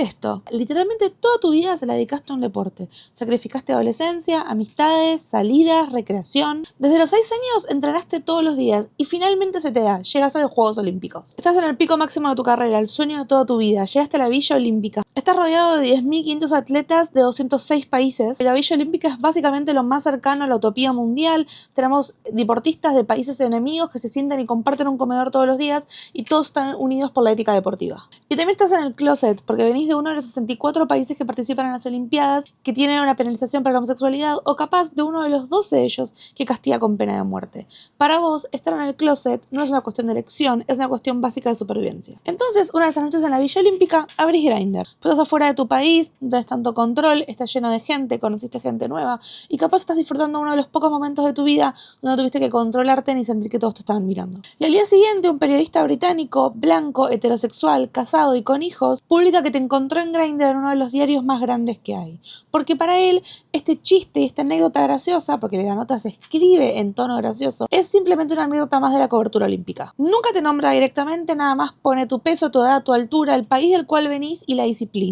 esto? Literalmente toda tu vida se la dedicaste a un deporte. Sacrificaste adolescencia, amistades, salidas, recreación. Desde los 6 años entrenaste todos los días y finalmente se te da, llegas a los Juegos Olímpicos. Estás en el pico máximo de tu carrera, el sueño de toda tu vida. Llegaste a la Villa Olímpica. Estás rodeado de 10.500 atletas de 206 países. La Villa Olímpica es básicamente lo más cercano a la utopía mundial. Tenemos deportistas de países enemigos que se sientan y comparten un comedor todos los días y todos están unidos por la ética deportiva. Y también estás en el closet porque venís de uno de los 64 países que participan en las Olimpiadas, que tienen una penalización para la homosexualidad, o capaz de uno de los 12 de ellos que castiga con pena de muerte. Para vos, estar en el closet no es una cuestión de elección, es una cuestión básica de supervivencia. Entonces, una de esas noches en la Villa Olímpica, abrís Grindr. Pues estás afuera de tu país, no tenés tanto control, estás lleno de gente, conociste gente nueva, y capaz estás disfrutando uno de los pocos momentos de tu vida donde no tuviste que controlarte ni sentir que todos te estaban mirando. Y al día siguiente, un periodista británico, blanco, heterosexual, casado y con hijos, publica que te encontró en Grindr en uno de los diarios más grandes que hay. Porque para él, este chiste y esta anécdota graciosa, porque la nota se escribe en tono gracioso, es simplemente una anécdota más de la cobertura olímpica. Nunca te nombra directamente, nada más pone tu peso, tu edad, tu altura, el país del cual venís y la disciplina.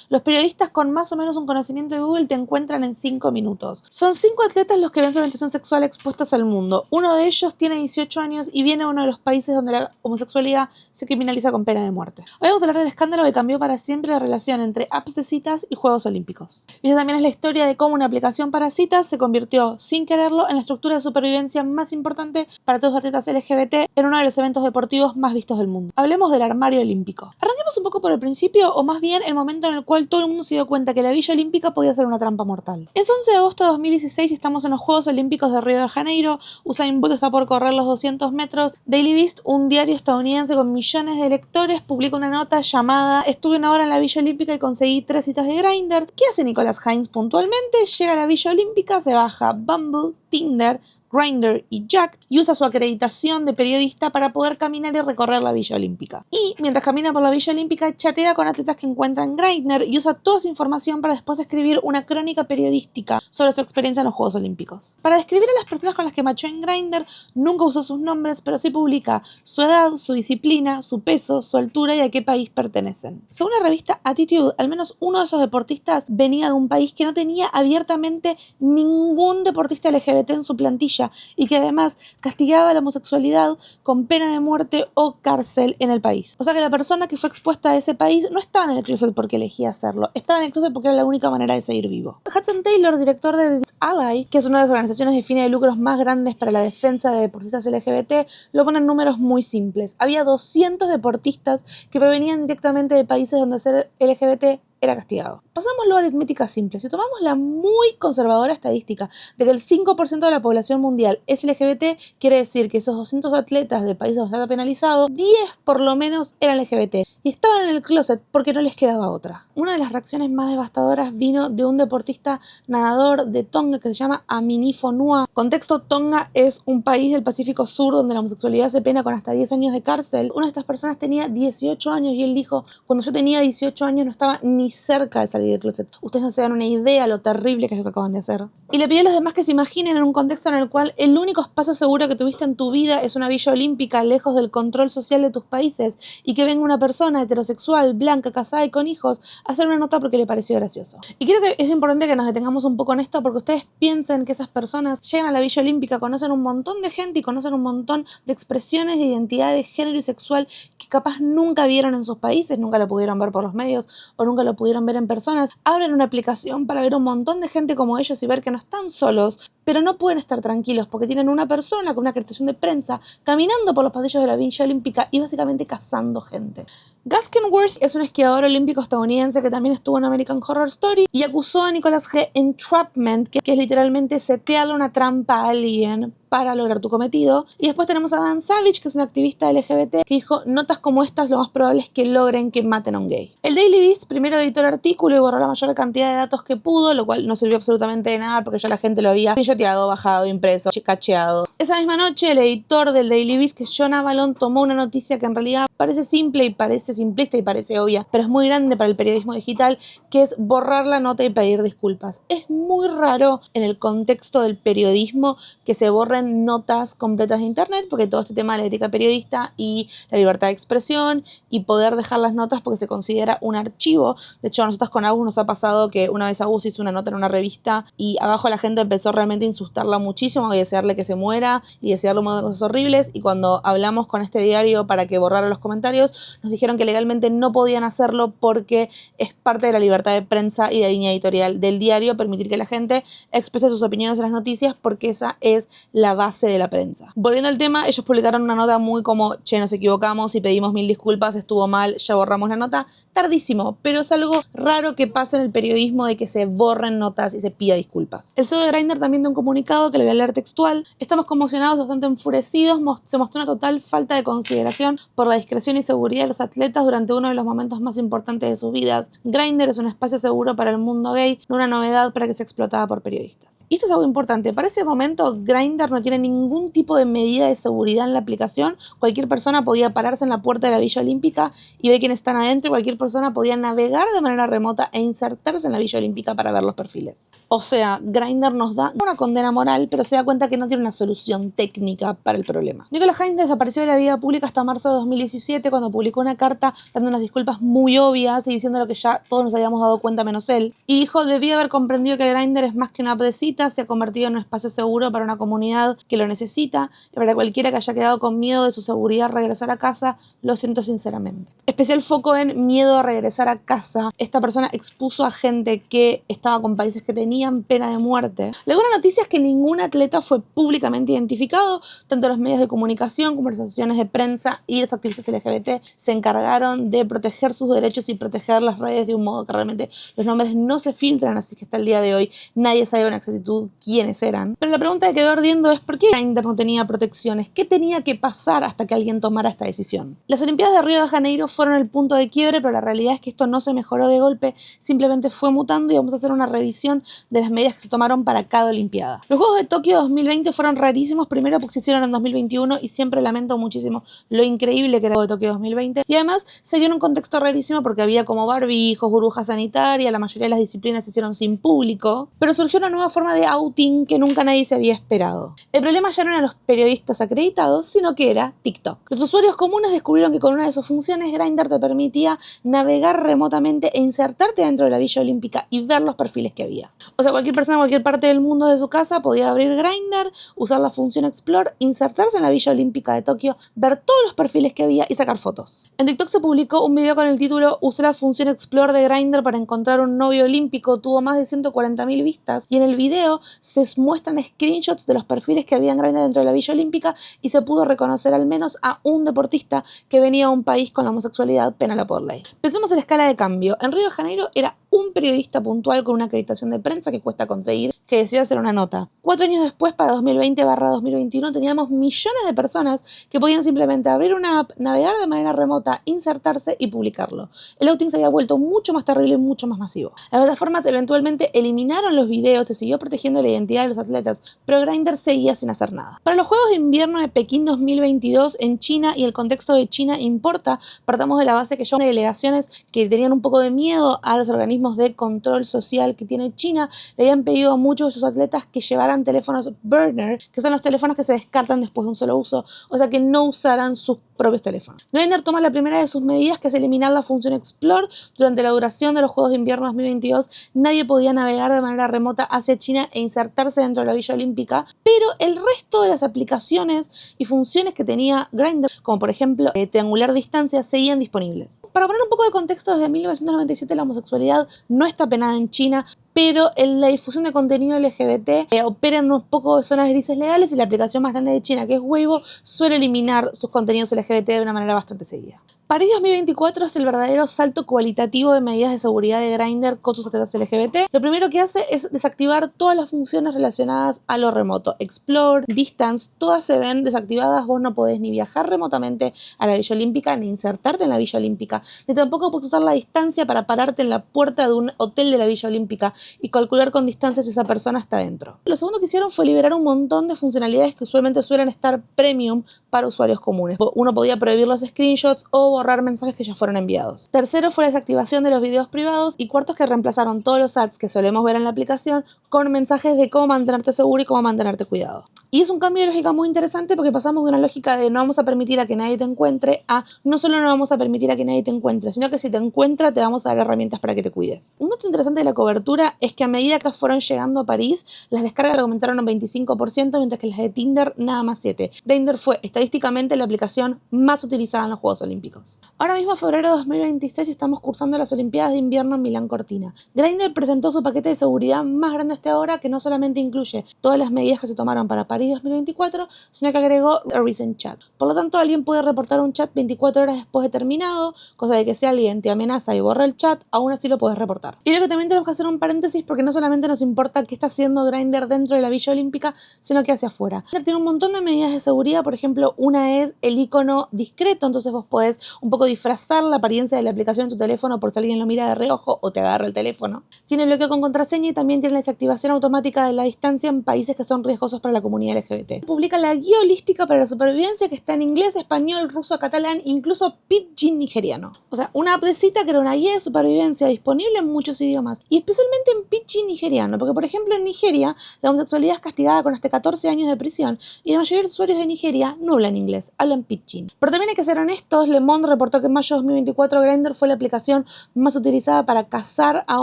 Los periodistas con más o menos un conocimiento de Google te encuentran en 5 minutos. Son 5 atletas los que ven su orientación sexual expuestos al mundo. Uno de ellos tiene 18 años y viene de uno de los países donde la homosexualidad se criminaliza con pena de muerte. Hoy vamos a hablar del escándalo que cambió para siempre la relación entre apps de citas y Juegos Olímpicos. Y esta también es la historia de cómo una aplicación para citas se convirtió, sin quererlo, en la estructura de supervivencia más importante para todos los atletas LGBT en uno de los eventos deportivos más vistos del mundo. Hablemos del armario olímpico. Arranquemos un poco por el principio, o más bien el momento en el cual todo el mundo se dio cuenta que la Villa Olímpica podía ser una trampa mortal. Es 11 de agosto de 2016 y estamos en los Juegos Olímpicos de Río de Janeiro. Usain Bolt está por correr los 200 metros. Daily Beast, un diario estadounidense con millones de lectores, publica una nota llamada "Estuve una hora en la Villa Olímpica y conseguí 3 citas de Grindr". ¿Qué hace Nicolas Hines puntualmente? Llega a la Villa Olímpica, se baja Bumble, Tinder, Grindr y Jack y usa su acreditación de periodista para poder caminar y recorrer la Villa Olímpica. Y mientras camina por la Villa Olímpica, chatea con atletas que encuentra en Grindr y usa toda su información para después escribir una crónica periodística sobre su experiencia en los Juegos Olímpicos. Para describir a las personas con las que machó en Grindr, nunca usó sus nombres, pero sí publica su edad, su disciplina, su peso, su altura y a qué país pertenecen. Según la revista Attitude, al menos uno de esos deportistas venía de un país que no tenía abiertamente ningún deportista LGBT en su plantilla y que además castigaba la homosexualidad con pena de muerte o cárcel en el país. O sea que la persona que fue expuesta a ese país no estaba en el closet porque elegía hacerlo, estaba en el closet porque era la única manera de seguir vivo. Hudson Taylor, director de The Ally, que es una de las organizaciones de fines de lucros más grandes para la defensa de deportistas LGBT, lo pone en números muy simples. Había 200 deportistas que provenían directamente de países donde ser LGBT era castigado. Pasámoslo a aritmética simple. Si tomamos la muy conservadora estadística de que el 5% de la población mundial es LGBT, quiere decir que esos 200 atletas de países donde está penalizado, 10 por lo menos eran LGBT y estaban en el closet porque no les quedaba otra. Una de las reacciones más devastadoras vino de un deportista nadador de Tonga que se llama Amini Fonua. Contexto: Tonga es un país del Pacífico Sur donde la homosexualidad se pena con hasta 10 años de cárcel. Una de estas personas tenía 18 años y él dijo: cuando yo tenía 18 años no estaba ni cerca de salir del closet. Ustedes no se dan una idea lo terrible que es lo que acaban de hacer. Y le pidió a los demás que se imaginen en un contexto en el cual el único espacio seguro que tuviste en tu vida es una Villa Olímpica lejos del control social de tus países y que venga una persona heterosexual, blanca, casada y con hijos a hacer una nota porque le pareció gracioso. Y creo que es importante que nos detengamos un poco en esto porque ustedes piensen que esas personas llegan a la Villa Olímpica, conocen un montón de gente y conocen un montón de expresiones de identidad de género y sexual que capaz nunca vieron en sus países, nunca lo pudieron ver por los medios o nunca lo pudieron ver en personas. Abren una aplicación para ver un montón de gente como ellos y ver que no están solos, pero no pueden estar tranquilos porque tienen una persona con una acreditación de prensa caminando por los pasillos de la Villa Olímpica y básicamente cazando gente. Gus Kenworth es un esquiador olímpico estadounidense que también estuvo en American Horror Story y acusó a Nicolas G. entrapment, que es literalmente setearle una trampa a alguien para lograr tu cometido. Y después tenemos a Dan Savage, que es un activista LGBT, que dijo: notas como estas lo más probable es que logren que maten a un gay. El Daily Beast primero editó el artículo y borró la mayor cantidad de datos que pudo, lo cual no sirvió absolutamente de nada porque ya la gente lo había pilloteado, bajado, impreso, cacheado. Esa misma noche el editor del Daily Beast, que es John Avalon, tomó una noticia que en realidad parece simple y parece simplista y parece obvia, pero es muy grande para el periodismo digital, que es borrar la nota y pedir disculpas. Es muy raro en el contexto del periodismo que se borren borren notas completas de internet, porque todo este tema de la ética periodista y la libertad de expresión y poder dejar las notas porque se considera un archivo. De hecho, a nosotros con Agus nos ha pasado que una vez Agus hizo una nota en una revista y abajo la gente empezó realmente a insultarla muchísimo y desearle que se muera y desearle un montón de cosas horribles, y cuando hablamos con este diario para que borrara los comentarios, nos dijeron que legalmente no podían hacerlo porque es parte de la libertad de prensa y de la línea editorial del diario permitir que la gente exprese sus opiniones en las noticias, porque esa es la base de la prensa. Volviendo al tema, ellos publicaron una nota muy como, che, nos equivocamos y pedimos 1000 disculpas, estuvo mal, ya borramos la nota. Tardísimo, pero es algo raro que pasa en el periodismo, de que se borren notas y se pida disculpas. El CEO de Grindr también dio un comunicado que le voy a leer textual: estamos conmocionados, bastante enfurecidos, se mostró una total falta de consideración por la discreción y seguridad de los atletas durante uno de los momentos más importantes de sus vidas. Grindr es un espacio seguro para el mundo gay, no una novedad para que sea explotada por periodistas. Y esto es algo importante. Para ese momento, Grindr no tiene ningún tipo de medida de seguridad en la aplicación. Cualquier persona podía pararse en la puerta de la Villa Olímpica y ver quiénes están adentro, y cualquier persona podía navegar de manera remota e insertarse en la Villa Olímpica para ver los perfiles. O sea, Grindr nos da una condena moral, pero se da cuenta que no tiene una solución técnica para el problema. Nicola Hines desapareció de la vida pública hasta marzo de 2017, cuando publicó una carta dando unas disculpas muy obvias y diciendo lo que ya todos nos habíamos dado cuenta menos él. Y dijo: debía haber comprendido que Grindr es más que una app de citas, se ha convertido en un espacio seguro para una comunidad que lo necesita, y para cualquiera que haya quedado con miedo de su seguridad regresar a casa, lo siento sinceramente. Especial foco en miedo a regresar a casa. Esta persona expuso a gente que estaba con países que tenían pena de muerte. La buena noticia es que ningún atleta fue públicamente identificado. Tanto los medios de comunicación como las asociaciones de prensa y los activistas LGBT se encargaron de proteger sus derechos y proteger las redes de un modo que realmente los nombres no se filtran, así que hasta el día de hoy nadie sabe con exactitud quiénes eran. Pero la pregunta que quedó ardiendo es: ¿por qué Grindr no tenía protecciones? ¿Qué tenía que pasar hasta que alguien tomara esta decisión? Las Olimpiadas de Río de Janeiro fueron el punto de quiebre, pero la realidad es que esto no se mejoró de golpe, simplemente fue mutando, y vamos a hacer una revisión de las medidas que se tomaron para cada Olimpiada. Los Juegos de Tokio 2020 fueron rarísimos, primero porque se hicieron en 2021 y siempre lamento muchísimo lo increíble que era el Juego de Tokio 2020, y además se dio en un contexto rarísimo porque había como barbijos, burbujas sanitarias, la mayoría de las disciplinas se hicieron sin público, pero surgió una nueva forma de outing que nunca nadie se había esperado. El problema ya no eran los periodistas acreditados, sino que era TikTok. Los usuarios comunes descubrieron que con una de sus funciones, Grindr te permitía navegar remotamente e insertarte dentro de la Villa Olímpica y ver los perfiles que había. O sea, cualquier persona en cualquier parte del mundo de su casa podía abrir Grindr, usar la función Explore, insertarse en la Villa Olímpica de Tokio, ver todos los perfiles que había y sacar fotos. En TikTok se publicó un video con el título "Usé la función Explore de Grindr para encontrar un novio olímpico", tuvo más de 140.000 vistas, y en el video se muestran screenshots de los perfiles que había en Grindr dentro de la Villa Olímpica, y se pudo reconocer al menos a un deportista que venía a un país con la homosexualidad penal por ley. Pensemos en la escala de cambio. En Río de Janeiro era un periodista puntual con una acreditación de prensa que cuesta conseguir, que decidió hacer una nota. 4 años después, para 2020/2021, teníamos millones de personas que podían simplemente abrir una app, navegar de manera remota, insertarse y publicarlo. El outing se había vuelto mucho más terrible y mucho más masivo. Las plataformas eventualmente eliminaron los videos, se siguió protegiendo la identidad de los atletas, pero Grindr seguía sin hacer nada. Para los Juegos de Invierno de Pekín 2022 en China, y el contexto de China importa, partamos de la base que ya una delegaciones que tenían un poco de miedo a los organismos de control social que tiene China, le habían pedido a muchos de sus atletas que llevaran teléfonos burner, que son los teléfonos que se descartan después de un solo uso, o sea que no usaran sus propios teléfonos. Grindr toma la primera de sus medidas, que es eliminar la función Explore. Durante la duración de los Juegos de Invierno 2022, nadie podía navegar de manera remota hacia China e insertarse dentro de la Villa Olímpica, pero el resto de las aplicaciones y funciones que tenía Grindr, como por ejemplo triangular distancia, seguían disponibles. Para poner un poco de contexto, desde 1997 la homosexualidad no está penada en China, pero en la difusión de contenido LGBT opera en unos pocos zonas grises legales, y la aplicación más grande de China, que es Weibo, suele eliminar sus contenidos LGBT de una manera bastante seguida. París 2024 es el verdadero salto cualitativo de medidas de seguridad de Grindr con sus atletas LGBT. Lo primero que hace es desactivar todas las funciones relacionadas a lo remoto. Explore, Distance, todas se ven desactivadas. Vos no podés ni viajar remotamente a la Villa Olímpica, ni insertarte en la Villa Olímpica, ni tampoco podés usar la distancia para pararte en la puerta de un hotel de la Villa Olímpica y calcular con distancia si esa persona está dentro. Lo segundo que hicieron fue liberar un montón de funcionalidades que usualmente suelen estar premium para usuarios comunes. Uno podía prohibir los screenshots o borrar mensajes que ya fueron enviados. Tercero fue la desactivación de los videos privados y cuarto es que reemplazaron todos los ads que solemos ver en la aplicación con mensajes de cómo mantenerte seguro y cómo mantenerte cuidado. Y es un cambio de lógica muy interesante porque pasamos de una lógica de no vamos a permitir a que nadie te encuentre a no solo no vamos a permitir a que nadie te encuentre, sino que si te encuentra te vamos a dar herramientas para que te cuides. Un dato interesante de la cobertura es que a medida que fueron llegando a París, las descargas aumentaron un 25%, mientras que las de Tinder nada más 7%. Grindr fue estadísticamente la aplicación más utilizada en los Juegos Olímpicos. Ahora mismo, en febrero de 2026, estamos cursando las Olimpiadas de Invierno en Milán Cortina. Grindr presentó su paquete de seguridad más grande hasta ahora, que no solamente incluye todas las medidas que se tomaron para París 2024, sino que agregó a Recent Chat. Por lo tanto, alguien puede reportar un chat 24 horas después de terminado, cosa de que si alguien te amenaza y borra el chat, aún así lo puedes reportar. Y creo que también tenemos que hacer un paréntesis porque no solamente nos importa qué está haciendo Grindr dentro de la Villa Olímpica, sino que hacia afuera. Grindr tiene un montón de medidas de seguridad, por ejemplo, una es el icono discreto, entonces vos podés un poco disfrazar la apariencia de la aplicación en tu teléfono por si alguien lo mira de reojo o te agarra el teléfono. Tiene bloqueo con contraseña y también tiene la desactivación automática de la distancia en países que son riesgosos para la comunidad LGBT. Publica la guía holística para la supervivencia que está en inglés, español, ruso, catalán, incluso pidgin nigeriano. O sea, una app de cita que era una guía de supervivencia disponible en muchos idiomas y especialmente en pidgin nigeriano, porque por ejemplo en Nigeria la homosexualidad es castigada con hasta 14 años de prisión y la mayoría de los usuarios de Nigeria no hablan inglés, hablan pidgin. Pero también hay que ser honestos, Le Monde reportó que en mayo de 2024 Grindr fue la aplicación más utilizada para cazar a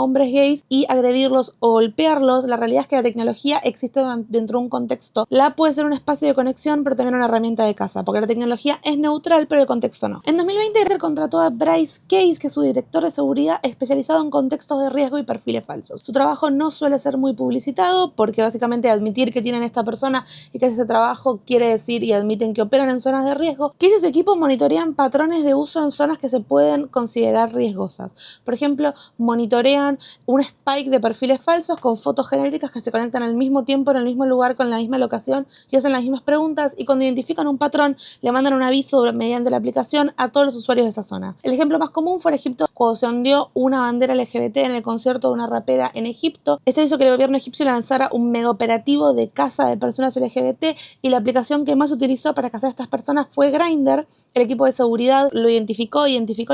hombres gays y agredirlos o golpearlos. La realidad es que la tecnología existe dentro de un contexto. La app puede ser un espacio de conexión, pero también una herramienta de caza, porque la tecnología es neutral, pero el contexto no. En 2020 Grindr contrató a Bryce Case, que es su director de seguridad especializado en contextos de riesgo y perfiles falsos. Su trabajo no suele ser muy publicitado, porque básicamente admitir que tienen esta persona y que hace ese trabajo quiere decir y admiten que operan en zonas de riesgo. Case y su equipo monitorean patrones de uso en zonas que se pueden considerar riesgosas. Por ejemplo, monitorean un spike de perfiles falsos con fotos genéricas que se conectan al mismo tiempo en el mismo lugar con la misma locación y hacen las mismas preguntas, y cuando identifican un patrón le mandan un aviso mediante la aplicación a todos los usuarios de esa zona. El ejemplo más común fue en Egipto, cuando se ondeó una bandera LGBT en el concierto de una rapera en Egipto. Esto hizo que el gobierno egipcio lanzara un mega operativo de caza de personas LGBT y la aplicación que más se utilizó para cazar a estas personas fue Grindr. El equipo de seguridad lo identificó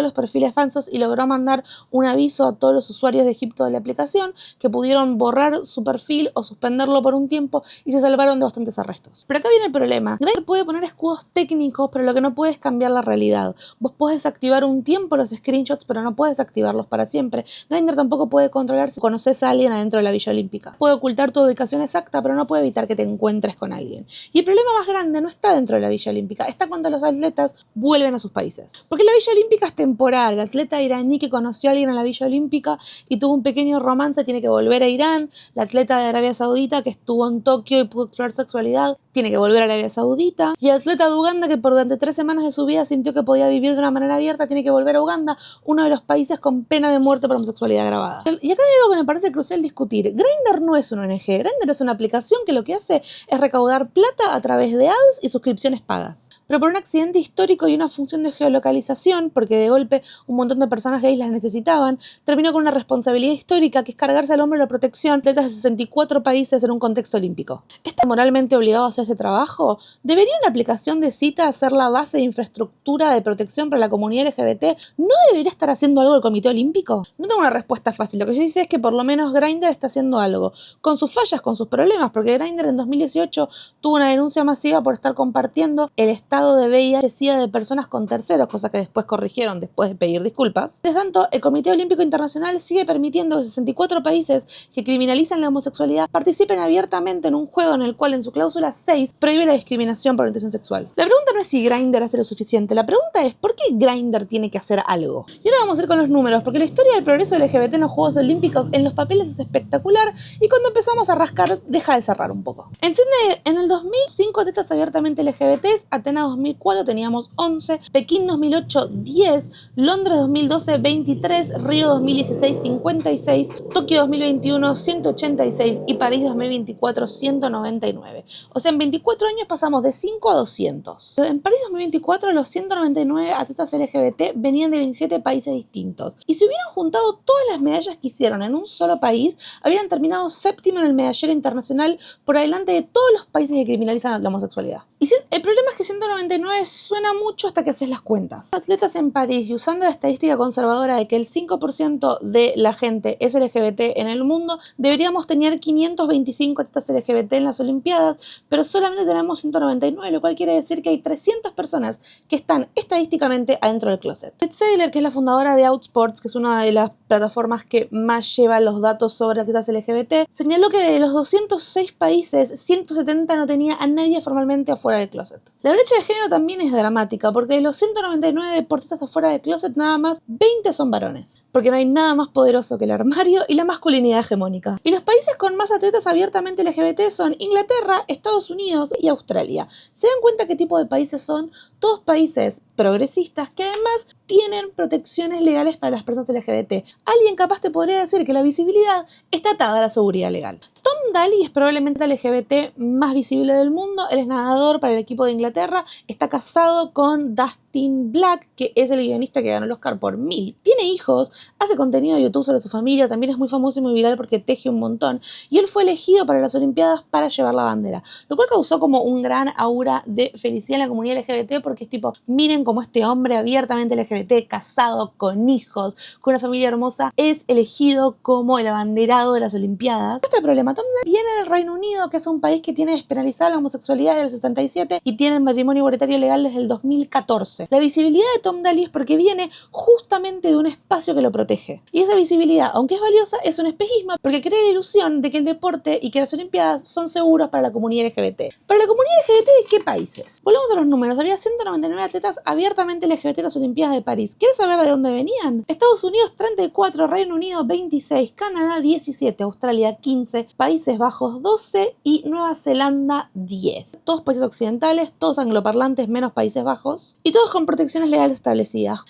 los perfiles falsos y logró mandar un aviso a todos los usuarios de Egipto de la aplicación, que pudieron borrar su perfil o suspenderlo por un tiempo y se salvaron de bastantes arrestos. Pero acá viene el problema. Grindr puede poner escudos técnicos, pero lo que no puede es cambiar la realidad. Vos podés activar un tiempo los screenshots, pero no puedes activarlos para siempre. Grindr tampoco puede controlar si conoces a alguien adentro de la Villa Olímpica. Puede ocultar tu ubicación exacta, pero no puede evitar que te encuentres con alguien. Y el problema más grande no está dentro de la Villa Olímpica, está cuando los atletas vuelven a sus países. Porque la Villa Olímpica es temporal. El atleta iraní que conoció a alguien en la Villa Olímpica y tuvo un pequeño romance tiene que volver a Irán. La atleta de Arabia Saudita que estuvo en Tokio y pudo explorar sexualidad tiene que volver a Arabia Saudita. Y el atleta de Uganda que por durante 3 semanas de su vida sintió que podía vivir de una manera abierta tiene que volver a Uganda, uno de los países con pena de muerte por homosexualidad agravada. Y acá hay algo que me parece crucial discutir. Grindr no es una ONG. Grindr es una aplicación que lo que hace es recaudar plata a través de ads y suscripciones pagas. Pero por un accidente histórico y una función de geolocalización, porque de golpe un montón de personas gays las necesitaban, terminó con una responsabilidad histórica que es cargarse al hombro la protección de atletas de 64 países en un contexto olímpico. ¿Está moralmente obligado a hacer ese trabajo? ¿Debería una aplicación de cita ser la base de infraestructura de protección para la comunidad LGBT? ¿No debería estar haciendo algo el Comité Olímpico? No tengo una respuesta fácil. Lo que yo dice es que por lo menos Grindr está haciendo algo, con sus fallas, con sus problemas, porque Grindr en 2018 tuvo una denuncia masiva por estar compartiendo el estado de VIH-Sida de personas con terceros, cosa que después corrigieron después de pedir disculpas. Por tanto, el Comité Olímpico Internacional sigue permitiendo que 64 países que criminalizan la homosexualidad participen abiertamente en un juego en el cual en su cláusula 6 prohíbe la discriminación por orientación sexual. La pregunta no es si Grindr hace lo suficiente, la pregunta es ¿por qué Grindr tiene que hacer algo? Y ahora vamos a ir con los números, porque la historia del progreso LGBT en los Juegos Olímpicos en los papeles es espectacular y cuando empezamos a rascar deja de cerrar un poco. En Sydney en el 2005 atletas abiertamente LGBTs, Atenas 2004 teníamos 11, Pekín 2008 10, Londres 2012 23, Río 2016 56, Tokio 2021 186 y París 2024 199. O sea, en en 24 años pasamos de 5 a 200. En París 2024 los 199 atletas LGBT venían de 27 países distintos. Y si hubieran juntado todas las medallas que hicieron en un solo país, habrían terminado séptimo en el medallero internacional por delante de todos los países que criminalizan la homosexualidad. Y el problema es que 199 suena mucho hasta que haces las cuentas. Atletas en París, y usando la estadística conservadora de que el 5% de la gente es LGBT en el mundo, deberíamos tener 525 atletas LGBT en las Olimpiadas, pero solamente tenemos 199, lo cual quiere decir que hay 300 personas que están estadísticamente adentro del closet. Beth Saylor, que es la fundadora de Outsports, que es una de las plataformas que más lleva los datos sobre atletas LGBT, señaló que de los 206 países, 170 no tenía a nadie formalmente afuera del closet. La brecha de género también es dramática, porque de los 199 deportistas afuera del closet, nada más 20 son varones, porque no hay nada más poderoso que el armario y la masculinidad hegemónica. Y los países con más atletas abiertamente LGBT son Inglaterra, Estados Unidos y Australia. ¿Se dan cuenta qué tipo de países son? Todos países progresistas que además tienen protecciones legales para las personas LGBT. Alguien capaz te podría decir que la visibilidad está atada a la seguridad legal. Tom Daley es probablemente el LGBT más visible del mundo. Él es nadador para el equipo de Inglaterra. Está casado con Dustin Black, que es el guionista que ganó el Oscar por 1000. Tiene hijos, hace contenido de YouTube sobre su familia, también es muy famoso y muy viral porque teje un montón. Y él fue elegido para las Olimpiadas para llevar la bandera, lo cual causó como un gran aura de felicidad en la comunidad LGBT, porque es tipo, miren cómo este hombre abiertamente LGBT, casado, con hijos, con una familia hermosa, es elegido como el abanderado de las Olimpiadas. Este problema, Tom Daley viene del Reino Unido, que es un país que tiene despenalizada la homosexualidad desde el 67 y tiene el matrimonio igualitario legal desde el 2014. La visibilidad de Tom Daley es porque viene justamente de un espacio que lo protege. Y esa visibilidad, aunque es valiosa, es un espejismo porque crea la ilusión de que el deporte y que las Olimpiadas son seguros para la comunidad LGBT. ¿Para la comunidad LGBT de qué países? Volvemos a los números. Había 199 atletas abiertamente LGBT en las Olimpiadas de París. ¿Quieres saber de dónde venían? Estados Unidos 34, Reino Unido 26, Canadá 17, Australia 15, Países Bajos 12 y Nueva Zelanda 10. Todos países occidentales, todos angloparlantes menos Países Bajos y todos con protecciones legales establecidas.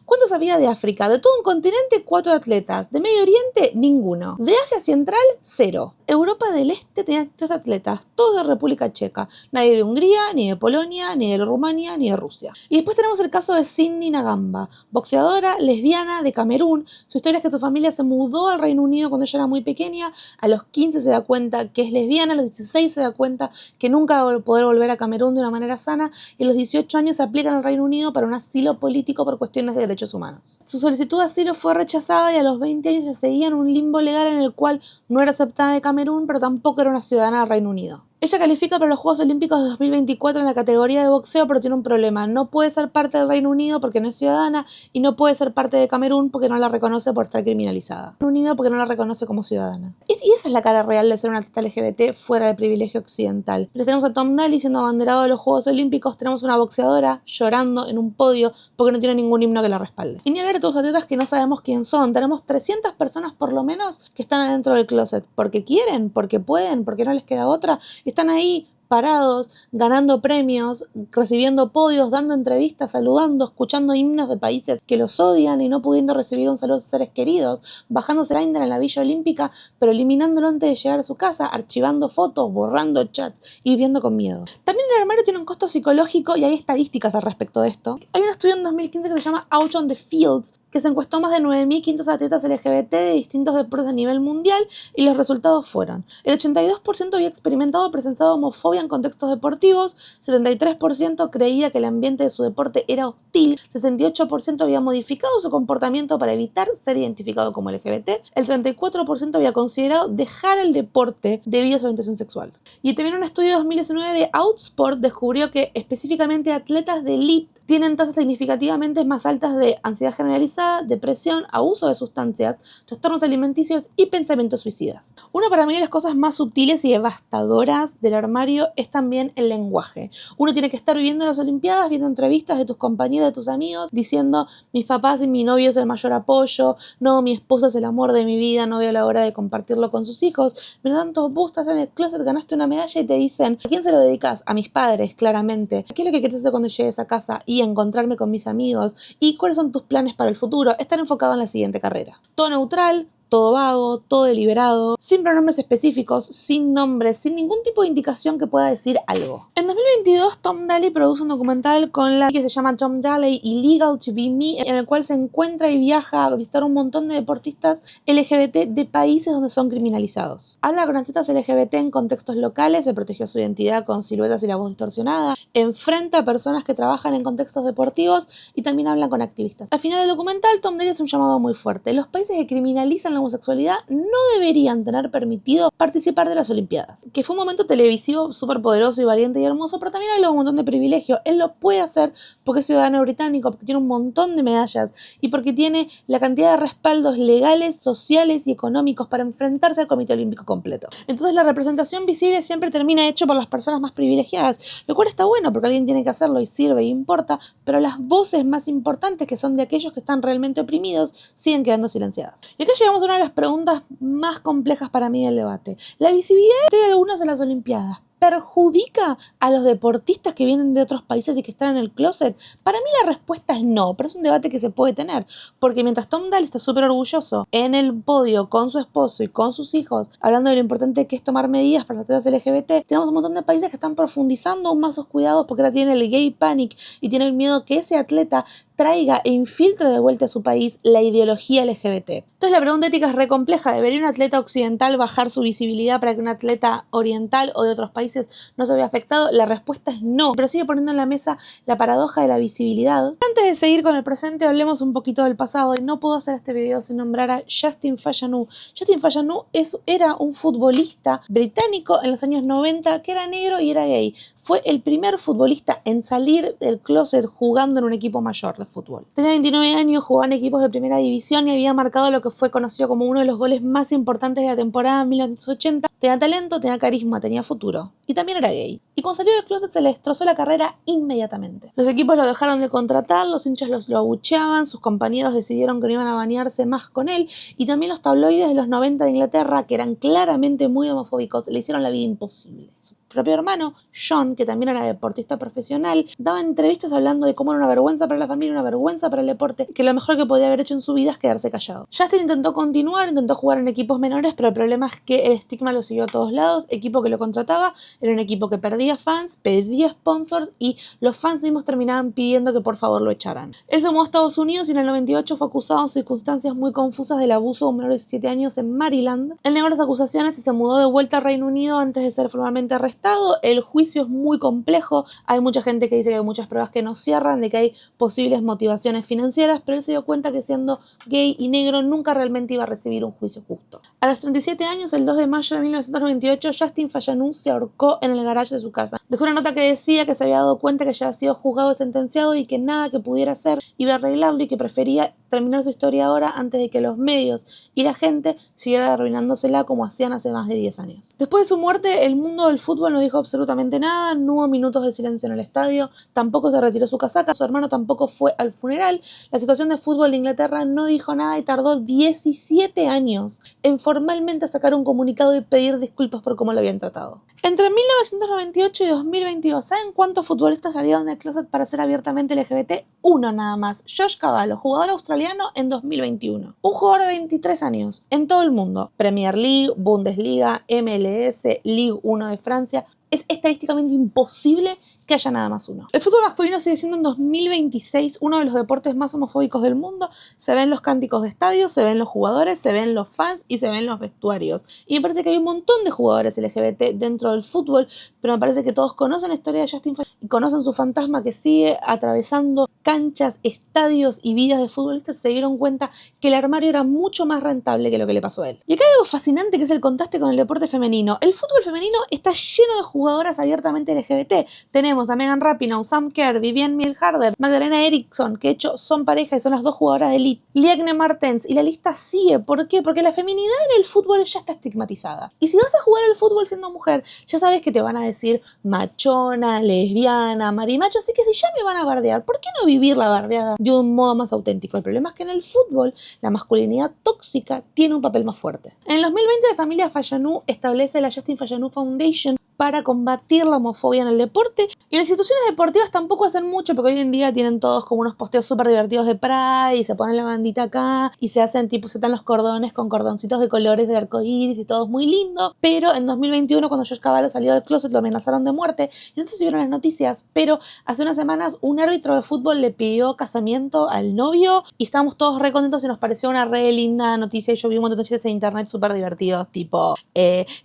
¿Cuántos había de África? De todo un continente, 4 atletas. De Medio Oriente, ninguno. De Asia Central, 0. Europa del Este tenía 3 atletas, todos de República Checa. Nadie de Hungría, ni de Polonia, ni de Rumania, ni de Rusia. Y después tenemos el caso de Cindy Nagamba, boxeadora lesbiana de Camerún. Su historia es que su familia se mudó al Reino Unido cuando ella era muy pequeña. A los 15 se da cuenta que es lesbiana, a los 16 se da cuenta que nunca va a poder volver a Camerún de una manera sana, y a los 18 años se aplican al Reino Unido para un asilo político por cuestiones de derechos humanos. Su solicitud de asilo fue rechazada y a los 20 años ya seguía en un limbo legal en el cual no era aceptada de Camerún, pero tampoco era una ciudadana del Reino Unido. Ella califica para los Juegos Olímpicos de 2024 en la categoría de boxeo, pero tiene un problema. No puede ser parte del Reino Unido porque no es ciudadana, y no puede ser parte de Camerún porque no la reconoce por estar criminalizada. Reino Unido porque no la reconoce como ciudadana. Y esa es la cara real de ser una atleta LGBT fuera del privilegio occidental. Les tenemos a Tom Daley siendo abanderado de los Juegos Olímpicos, tenemos una boxeadora llorando en un podio porque no tiene ningún himno que la respalde. Y ni hablar de todos los atletas que no sabemos quién son. Tenemos 300 personas por lo menos que están adentro del closet porque quieren, porque pueden, porque no les queda otra. Están ahí parados, ganando premios, recibiendo podios, dando entrevistas, saludando, escuchando himnos de países que los odian y no pudiendo recibir un saludo a sus seres queridos, bajándose el Grindr en la Villa Olímpica, pero eliminándolo antes de llegar a su casa, archivando fotos, borrando chats y viviendo con miedo. También el armario tiene un costo psicológico y hay estadísticas al respecto de esto. Hay un estudio en 2015 que se llama Out on the Fields, que se encuestó a más de 9.500 atletas LGBT de distintos deportes a nivel mundial, y los resultados fueron: el 82% había experimentado o presenciado homofobia en contextos deportivos, 73% creía que el ambiente de su deporte era hostil, 68% había modificado su comportamiento para evitar ser identificado como LGBT, el 34% había considerado dejar el deporte debido a su orientación sexual. Y también un estudio de 2019 de Outsport descubrió que específicamente atletas de elite tienen tasas significativamente más altas de ansiedad generalizada, depresión, abuso de sustancias, trastornos alimenticios y pensamientos suicidas. Una para mí de las cosas más sutiles y devastadoras del armario es también el lenguaje. Uno tiene que estar viviendo las Olimpiadas, viendo entrevistas de tus compañeros, de tus amigos, diciendo: mis papás y mi novio es el mayor apoyo, no, mi esposa es el amor de mi vida, no veo la hora de compartirlo con sus hijos. Mientras tanto, vos estás en el closet, ganaste una medalla y te dicen: ¿a quién se lo dedicas? A mis padres, claramente. ¿Qué es lo que querés hacer cuando llegues a casa? Y encontrarme con mis amigos. ¿Y cuáles son tus planes para el futuro? Estar enfocado en la siguiente carrera. Todo neutral, todo vago, todo deliberado, sin pronombres específicos, sin nombres, sin ningún tipo de indicación que pueda decir algo. En 2022, Tom Daley produce un documental con la que se llama Tom Daley Illegal to Be Me, en el cual se encuentra y viaja a visitar un montón de deportistas LGBT de países donde son criminalizados. Habla con atletas LGBT en contextos locales, se protegió su identidad con siluetas y la voz distorsionada, enfrenta a personas que trabajan en contextos deportivos y también habla con activistas. Al final del documental, Tom Daley hace un llamado muy fuerte. Los países que criminalizan la homosexualidad no deberían tener permitido participar de las Olimpiadas. Que fue un momento televisivo súper poderoso y valiente y hermoso, pero también habla de un montón de privilegio. Él lo puede hacer porque es ciudadano británico, porque tiene un montón de medallas y porque tiene la cantidad de respaldos legales, sociales y económicos para enfrentarse al Comité Olímpico completo. Entonces la representación visible siempre termina hecho por las personas más privilegiadas, lo cual está bueno porque alguien tiene que hacerlo y sirve y importa, pero las voces más importantes, que son de aquellos que están realmente oprimidos, siguen quedando silenciadas. Y acá llegamos a una de las preguntas más complejas para mí del debate. ¿La visibilidad de algunos en las Olimpiadas perjudica a los deportistas que vienen de otros países y que están en el closet? Para mí la respuesta es no, pero es un debate que se puede tener, porque mientras Tom Daley está súper orgulloso en el podio con su esposo y con sus hijos, hablando de lo importante que es tomar medidas para los atletas LGBT, tenemos un montón de países que están profundizando aún más sus cuidados porque ahora tienen el gay panic y tienen el miedo que ese atleta traiga e infiltre de vuelta a su país la ideología LGBT. Entonces la pregunta ética es re compleja. ¿Debería un atleta occidental bajar su visibilidad para que un atleta oriental o de otros países no se vea afectado? La respuesta es no, pero sigue poniendo en la mesa la paradoja de la visibilidad. Antes de seguir con el presente, hablemos un poquito del pasado, y no puedo hacer este video sin nombrar a Justin Fashanu. Justin Fashanu era un futbolista británico en los años 90 que era negro y era gay. Fue el primer futbolista en salir del closet jugando en un equipo mayor de fútbol. Tenía 29 años, jugaba en equipos de primera división y había marcado lo que fue conocido como uno de los goles más importantes de la temporada 1980. Tenía talento, tenía carisma, tenía futuro. Y también era gay. Y cuando salió del closet se le destrozó la carrera inmediatamente. Los equipos lo dejaron de contratar, los hinchas lo abucheaban, sus compañeros decidieron que no iban a bañarse más con él, y también los tabloides de los 90 de Inglaterra, que eran claramente muy homofóbicos, le hicieron la vida imposible. Su propio hermano, John, que también era deportista profesional, daba entrevistas hablando de cómo era una vergüenza para la familia, una vergüenza para el deporte, que lo mejor que podía haber hecho en su vida es quedarse callado. Justin intentó continuar, intentó jugar en equipos menores, pero el problema es que el estigma lo siguió a todos lados. Equipo que lo contrataba era un equipo que perdía fans, pedía sponsors, y los fans mismos terminaban pidiendo que por favor lo echaran. Él se mudó a Estados Unidos y en el 98 fue acusado en circunstancias muy confusas del abuso de un menor de 17 años en Maryland. Él negó las acusaciones y se mudó de vuelta al Reino Unido antes de ser formalmente arrestado. El juicio es muy complejo, hay mucha gente que dice que hay muchas pruebas que no cierran, de que hay posibles motivaciones financieras, pero él se dio cuenta que siendo gay y negro nunca realmente iba a recibir un juicio justo. A los 37 años, el 2 de mayo de 1998, Justin Fashanu se ahorcó en el garage de su casa. Dejó una nota que decía que se había dado cuenta que ya había sido juzgado y sentenciado y que nada que pudiera hacer iba a arreglarlo, y que prefería terminar su historia ahora antes de que los medios y la gente siguieran arruinándosela como hacían hace más de 10 años. Después de su muerte, el mundo del fútbol no dijo absolutamente nada, no hubo minutos de silencio en el estadio, tampoco se retiró su casaca, su hermano tampoco fue al funeral. La Asociación de Fútbol de Inglaterra no dijo nada y tardó 17 años en formalmente sacar un comunicado y pedir disculpas por cómo lo habían tratado. Entre 1998 y 2022, ¿saben cuántos futbolistas salieron del closet para ser abiertamente LGBT? Uno nada más, Josh Cavallo, jugador australiano en 2021. Un jugador de 23 años en todo el mundo. Premier League, Bundesliga, MLS, Ligue 1 de Francia. Es estadísticamente imposible que haya nada más uno. El fútbol masculino sigue siendo en 2026 uno de los deportes más homofóbicos del mundo. Se ven los cánticos de estadio, se ven los jugadores, se ven los fans y se ven los vestuarios. Y me parece que hay un montón de jugadores LGBT dentro del fútbol, pero me parece que todos conocen la historia de Justin Fashanu y conocen su fantasma que sigue atravesando canchas, estadios y vidas de futbolistas. Se dieron cuenta que el armario era mucho más rentable que lo que le pasó a él. Y acá hay algo fascinante, que es el contraste con el deporte femenino. El fútbol femenino está lleno de jugadoras abiertamente LGBT. Tenemos a Megan Rapinoe, Sam Kerr, Vivienne Miedl-Hardder, Magdalena Eriksson, que de hecho son pareja y son las dos jugadoras de elite, Liagne Martens, y la lista sigue. ¿Por qué? Porque la feminidad en el fútbol ya está estigmatizada. Y si vas a jugar al fútbol siendo mujer, ya sabes que te van a decir machona, lesbiana, marimacho, así que si ya me van a bardear, ¿por qué no vivir la bardeada de un modo más auténtico? El problema es que en el fútbol la masculinidad tóxica tiene un papel más fuerte. En el 2020 la familia Fashanu establece la Justin Fashanu Foundation para combatir la homofobia en el deporte. Y las instituciones deportivas tampoco hacen mucho, porque hoy en día tienen todos como unos posteos súper divertidos de Pride, y se ponen la bandita acá, y se hacen tipo, se dan los cordones con cordoncitos de colores de arcoíris, y todo es muy lindo. Pero en 2021, cuando Josh Cavallo salió del closet, lo amenazaron de muerte. Y no sé si vieron las noticias, pero hace unas semanas un árbitro de fútbol le pidió casamiento al novio, y estábamos todos re contentos y nos pareció una re linda noticia. Y yo vi un montón de noticias en internet súper divertidos, tipo,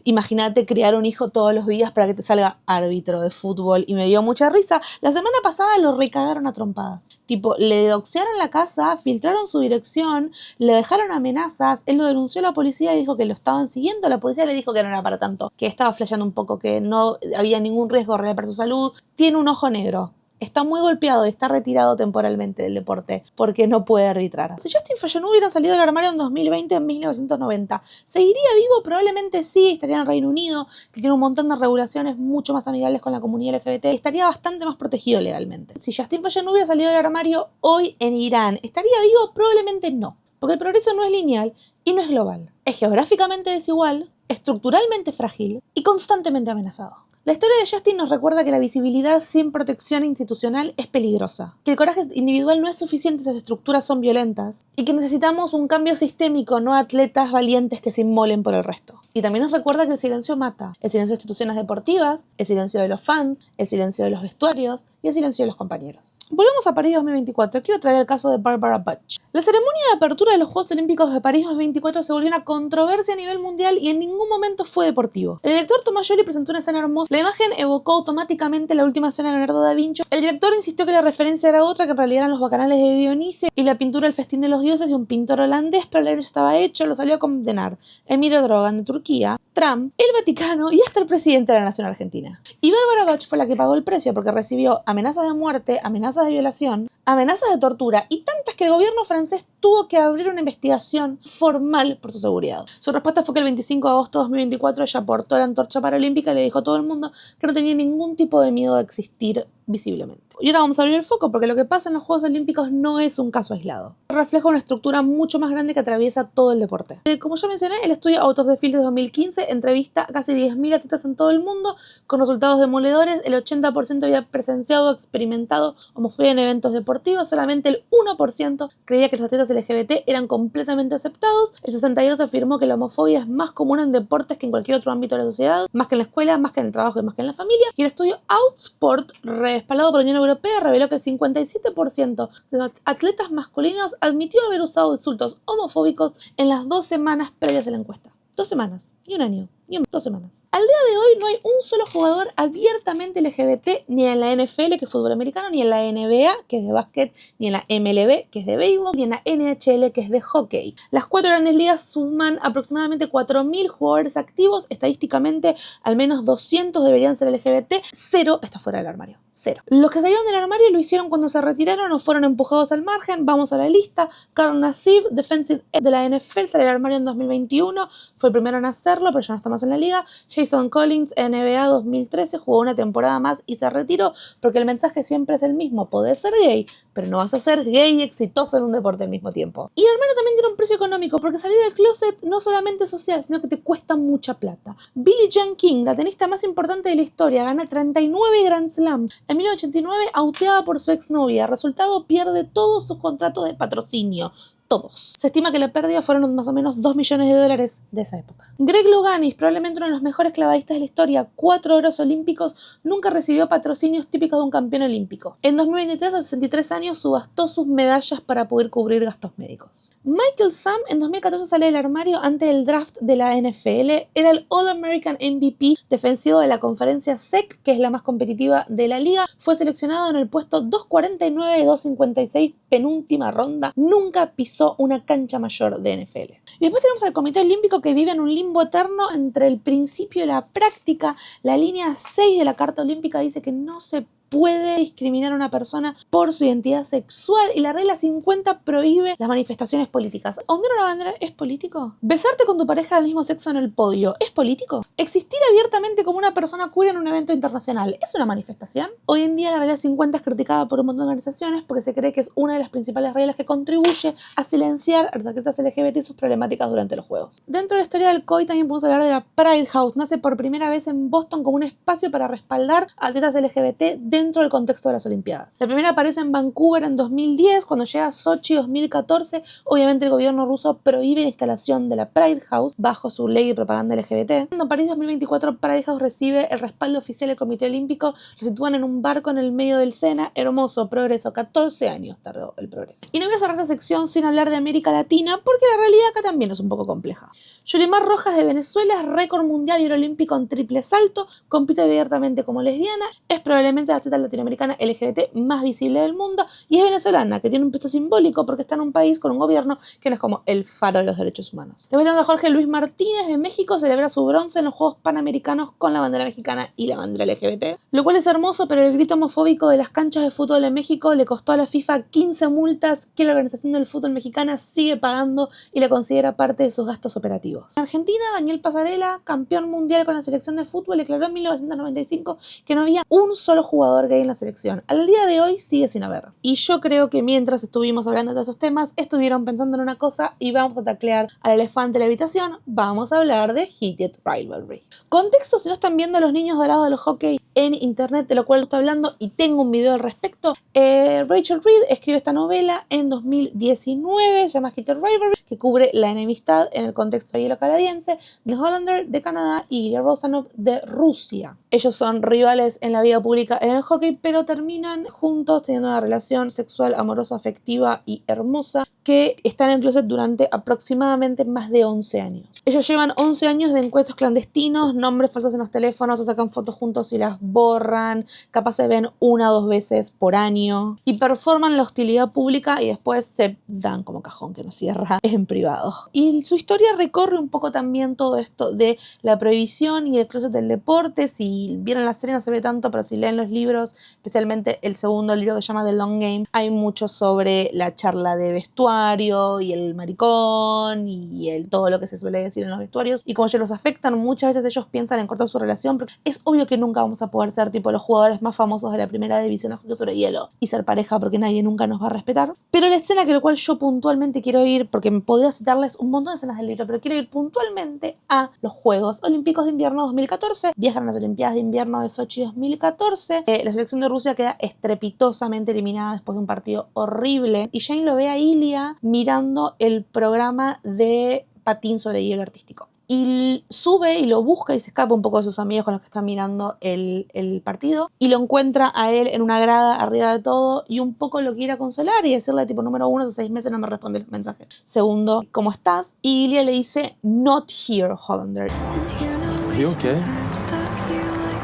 imagínate criar un hijo todos los días para que te salga árbitro de fútbol, y me dio mucha risa. La semana pasada lo recagaron a trompadas. Tipo, le doxearon la casa, filtraron su dirección, le dejaron amenazas, él lo denunció a la policía y dijo que lo estaban siguiendo. La policía le dijo que no era para tanto, que estaba flasheando un poco, que no había ningún riesgo real para su salud. Tiene un ojo negro. Está muy golpeado y está retirado temporalmente del deporte porque no puede arbitrar. Si Justin Fashanu hubiera salido del armario en 2020, en 1990, ¿seguiría vivo? Probablemente sí, estaría en Reino Unido, que tiene un montón de regulaciones mucho más amigables con la comunidad LGBT, estaría bastante más protegido legalmente. Si Justin Fashanu hubiera salido del armario hoy en Irán, ¿estaría vivo? Probablemente no, porque el progreso no es lineal y no es global. Es geográficamente desigual, estructuralmente frágil y constantemente amenazado. La historia de Justin nos recuerda que la visibilidad sin protección institucional es peligrosa, que el coraje individual no es suficiente si las estructuras son violentas, y que necesitamos un cambio sistémico, no atletas valientes que se inmolen por el resto. Y también nos recuerda que el silencio mata. El silencio de instituciones deportivas, el silencio de los fans, el silencio de los vestuarios y el silencio de los compañeros. Volvemos a París 2024. Quiero traer el caso de Barbara Bush. La ceremonia de apertura de los Juegos Olímpicos de París 2024 se volvió una controversia a nivel mundial y en ningún momento fue deportivo. El director Tomás Joly presentó una escena hermosa. La imagen evocó automáticamente la última escena de Leonardo da Vinci. El director insistió que la referencia era otra, que en realidad eran los bacanales de Dionisio y la pintura El festín de los dioses de un pintor holandés, pero el hecho estaba hecho, lo salió a condenar Emilio Drogan de Turquía, Trump, el Vaticano y hasta el presidente de la nación argentina. Y Barbara Bush fue la que pagó el precio porque recibió amenazas de muerte, amenazas de violación, amenazas de tortura y tantas que el gobierno francés tuvo que abrir una investigación formal por su seguridad. Su respuesta fue que el 25 de agosto de 2024 ella portó la antorcha paralímpica y le dijo a todo el mundo que no tenía ningún tipo de miedo de existir visiblemente. Y ahora vamos a abrir el foco porque lo que pasa en los Juegos Olímpicos no es un caso aislado. Refleja una estructura mucho más grande que atraviesa todo el deporte. Como ya mencioné, el estudio Out of the Field de 2015 entrevista a casi 10.000 atletas en todo el mundo con resultados demoledores. El 80% había presenciado o experimentado homofobia en eventos deportivos. Solamente el 1% creía que los atletas LGBT eran completamente aceptados. El 62% afirmó que la homofobia es más común en deportes que en cualquier otro ámbito de la sociedad, más que en la escuela, más que en el trabajo y más que en la familia. Y el estudio Outsport, respaldado por la Unión Europea, reveló que el 57% de los atletas masculinos admitió haber usado insultos homofóbicos en las 2 semanas previas a la encuesta. 2 semanas, ni un año, ni 2 semanas. Al día de hoy no hay un solo jugador abiertamente LGBT, ni en la NFL, que es fútbol americano, ni en la NBA, que es de básquet, ni en la MLB, que es de béisbol, ni en la NHL, que es de hockey. Las 4 grandes ligas suman aproximadamente 4.000 jugadores activos. Estadísticamente, al menos 200 deberían ser LGBT. 0 está fuera del armario. 0. Los que salieron del armario lo hicieron cuando se retiraron o fueron empujados al margen. Vamos a la lista. Karl Nassib, defensive end de la NFL, salió al armario en 2021. Fue el primero en hacerlo, pero ya no está más en la liga. Jason Collins, NBA 2013, jugó una temporada más y se retiró porque el mensaje siempre es el mismo. Podés ser gay, pero no vas a ser gay exitoso en un deporte al mismo tiempo. Y el armario también tiene un precio económico porque salir del closet no solamente es social, sino que te cuesta mucha plata. Billie Jean King, la tenista más importante de la historia, gana 39 Grand Slams. En 1989, auteada por su exnovia. Resultado, pierde todos sus contratos de patrocinio. Todos. Se estima que la pérdida fueron más o menos $2 millones de esa época. Greg Louganis, probablemente uno de los mejores clavadistas de la historia, 4 oros olímpicos, nunca recibió patrocinios típicos de un campeón olímpico. En 2023, a los 63 años, subastó sus medallas para poder cubrir gastos médicos. Michael Sam, en 2014, sale del armario antes del draft de la NFL. Era el All-American MVP defensivo de la conferencia SEC, que es la más competitiva de la liga. Fue seleccionado en el puesto 249 y 256, penúltima ronda. Nunca pisó una cancha mayor de NFL. Y después tenemos al Comité Olímpico, que vive en un limbo eterno entre el principio y la práctica. La línea 6 de la Carta Olímpica dice que no se puede discriminar a una persona por su identidad sexual y la regla 50 prohíbe las manifestaciones políticas. ¿Ondear una bandera es político? ¿Besarte con tu pareja del mismo sexo en el podio es político? ¿Existir abiertamente como una persona queer en un evento internacional es una manifestación? Hoy en día la regla 50 es criticada por un montón de organizaciones porque se cree que es una de las principales reglas que contribuye a silenciar a los atletas LGBT y sus problemáticas durante los juegos. Dentro de la historia del COI también podemos hablar de la Pride House. Nace por primera vez en Boston como un espacio para respaldar a atletas LGBT dentro del contexto de las Olimpiadas. La primera aparece en Vancouver en 2010, cuando llega a Sochi 2014. Obviamente el gobierno ruso prohíbe la instalación de la Pride House bajo su ley de propaganda LGBT. En París 2024, Pride House recibe el respaldo oficial del Comité Olímpico. Lo sitúan en un barco en el medio del Sena. Hermoso progreso, 14 años tardó el progreso. Y no voy a cerrar esta sección sin hablar de América Latina, porque la realidad acá también es un poco compleja. Yolimar Rojas de Venezuela es récord mundial y olímpico en triple salto, compite abiertamente como lesbiana, es probablemente la atleta latinoamericana LGBT más visible del mundo y es venezolana, que tiene un peso simbólico porque está en un país con un gobierno que no es como el faro de los derechos humanos. Después tenemos a Jorge Luis Martínez de México, celebra su bronce en los Juegos Panamericanos con la bandera mexicana y la bandera LGBT, lo cual es hermoso, pero el grito homofóbico de las canchas de fútbol en México le costó a la FIFA 15 multas que la Organización del Fútbol Mexicana sigue pagando y la considera parte de sus gastos operativos. En Argentina, Daniel Pasarela, campeón mundial con la selección de fútbol, declaró en 1995 que no había un solo jugador gay en la selección. Al día de hoy sigue sin haber. Y yo creo que mientras estuvimos hablando de todos estos temas, estuvieron pensando en una cosa y vamos a taclear al elefante de la habitación. Vamos a hablar de Heated Rivalry. Contexto, si no están viendo a los niños dorados de los hockey en internet, de lo cual estoy hablando y tengo un video al respecto. Rachel Reed escribe esta novela en 2019, se llama Heated Rivalry, que cubre la enemistad en el contexto hielo-canadiense, Neil Hollander de Canadá y Ilya Rosanov de Rusia. Ellos son rivales en la vida pública en el hockey, pero terminan juntos teniendo una relación sexual, amorosa, afectiva y hermosa que están en el closet durante aproximadamente más de 11 años. Ellos llevan 11 años de encuentros clandestinos, nombres falsos en los teléfonos, se sacan fotos juntos y las borran, capaz se ven 1 o 2 veces por año y performan la hostilidad pública y después se dan como cajón que no cierra en privado. Y su historia recorre un poco también todo esto de la prohibición y el closet del deporte. Si vieron la serie no se ve tanto, pero si leen los libros, especialmente el segundo libro que se llama The Long Game, hay mucho sobre la charla de vestuario y el maricón y todo lo que se suele decir en los vestuarios y como ellos los afectan. Muchas veces ellos piensan en cortar su relación porque es obvio que nunca vamos a poder ser tipo los jugadores más famosos de la primera división de hockey sobre hielo y ser pareja porque nadie nunca nos va a respetar. Pero la escena que lo cual yo puntualmente quiero ir, porque me podría citarles un montón de escenas del libro, pero quiero ir puntualmente a los Juegos Olímpicos de Invierno 2014. Viajan a las Olimpiadas de Invierno de Sochi 2014. La selección de Rusia queda estrepitosamente eliminada después de un partido horrible y Jane lo ve a Ilya mirando el programa de patín sobre hielo artístico. Y sube y lo busca y se escapa un poco de sus amigos con los que están mirando el partido y lo encuentra a él en una grada arriba de todo y un poco lo quiere consolar y decirle tipo número 1, hace 6 meses no me responde los mensajes. Segundo, ¿cómo estás? Y Ilya le dice not here, Hollander. Are you okay?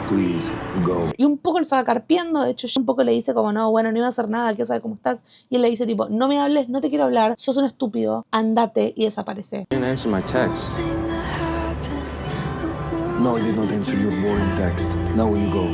Please, go. Y un poco lo estaba carpiendo, de hecho yo un poco le dice como no, bueno, no iba a hacer nada, quiero saber cómo estás. Y él le dice tipo, no me hables, no te quiero hablar, sos un estúpido, andate y desaparece. You didn't answer my text. No, I did not answer your boring text. Now will you go?